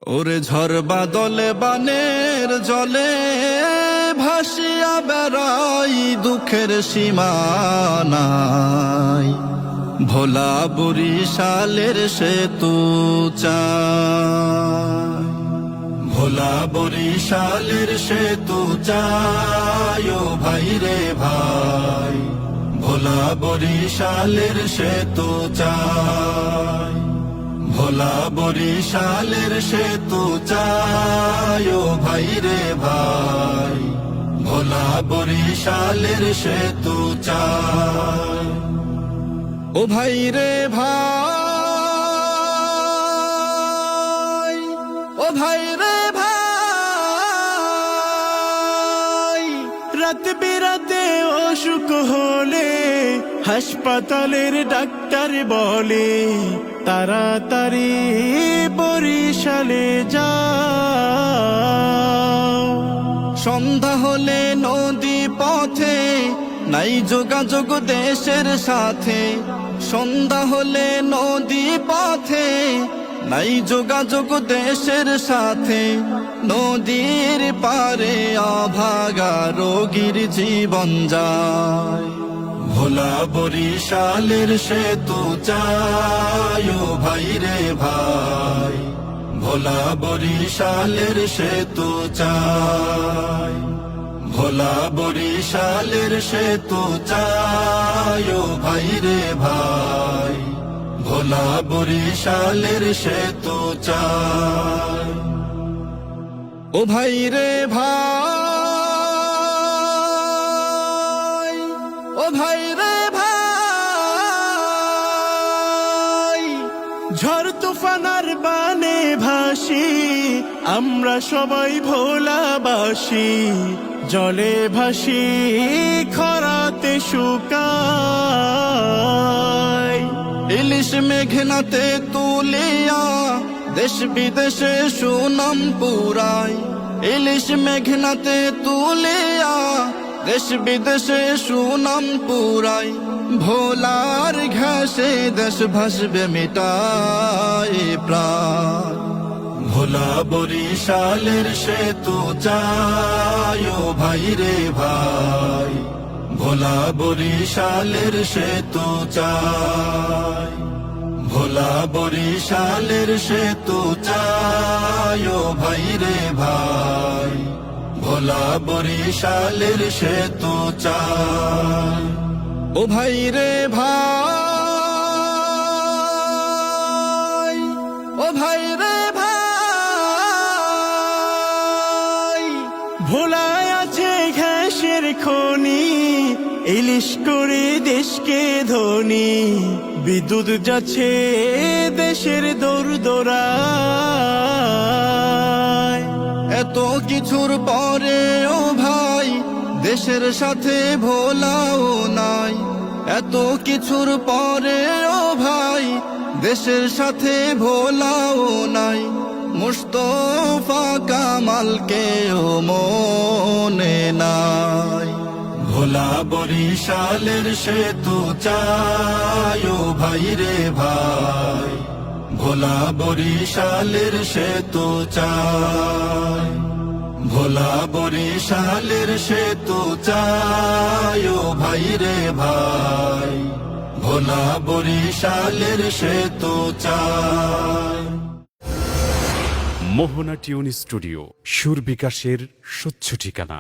ওরে ঝড় বাদলে বানের জলে ভাসিয়া বেড়াই দুঃখের সীমানায়। ভোলা বরিশালের সেতু চাই, ভোলা বরিশালের সেতু চাই ও ভাই রে ভাই। ভোলা বরিশালের সেতু চাই, ভোলা বরিশালের সেতু চাই ও ভাই রে ভাই। ভোলা বরিশালের সেতু চাই ও ভাই রে ভাই, ও ভাই রে ভাই। রাত বিরাতে অসুখ হলে হাসপাতালের ডাক্তার বলে তাড়াতাড়ি বরিশালে যাও। সন্ধ্যা হলে নদী পথে নাই যোগাযোগ দেশের সাথে। সন্ধ্যা হলে নদী পথে নাই যোগাযোগ দেশের সাথে। নদীর পারে অভাগা রোগীর জীবন যায়। ভোলা বরিশালের সেতু চাই ও ভাই রে ভাই। ভোলা বরিশালের সেতু চাই, ভোলা বরিশালের সেতু চাই ও ভাই রে ভাই। ভোলা বরিশালের সেতু চাই ও ভাই রে ভাই, ও ভাই রে ভাই। ঝড় তুফানার বানে ভাসি আমরা সবাই ভোলাবাসী। জলে ভাসি খরাতে শুকাই। ইলিশ মেঘনাতে তুলিয়া দেশ বিদেশে সুনাম পুরাই। ইলিশ মেঘনাতে তুলিয়া দেশ বিদেশে সুনাম পুরাই। ভোলার ঘাসে দেশ ভাসবে মিটায় প্রাণ। ভোলা বরিশালের সেতু চাই ও ভাই রে ভাই। ভোলা বরিশালের সেতু চাই, ভোলা বরিশালের সেতু চাই ও ভাই রে ভাই। ভোলা বরিশালের সেতু চাই ও ভাই রে ভাই, ও ভাই রে ভাই। ভোলায় আছে ঘাসের খনি, ইলিশ করে দেশকে ধনী। বিদ্যুৎ যাচ্ছে দেশের দোরদোরায়। এত কিছুর পরে ও ভাই দেশের সাথে ভোলাও নাই। এত কিছুর পরে ও ভাই দেশের সাথে ভোলাও নাই। মুস্তফা কামালকে ও মনে নাই। ভোলা বরিশালের সেতু চাই ও ভাই রে ভাই। ভোলা বরিশালের সেতু চাই, ভোলা বরিশালের সেতু চাই ও ভাই রে ভাই। ভোলা বরিশালের সেতু চাই। মোহনা টিউন স্টুডিও, সুর বিকাশের স্বচ্ছ ঠিকানা।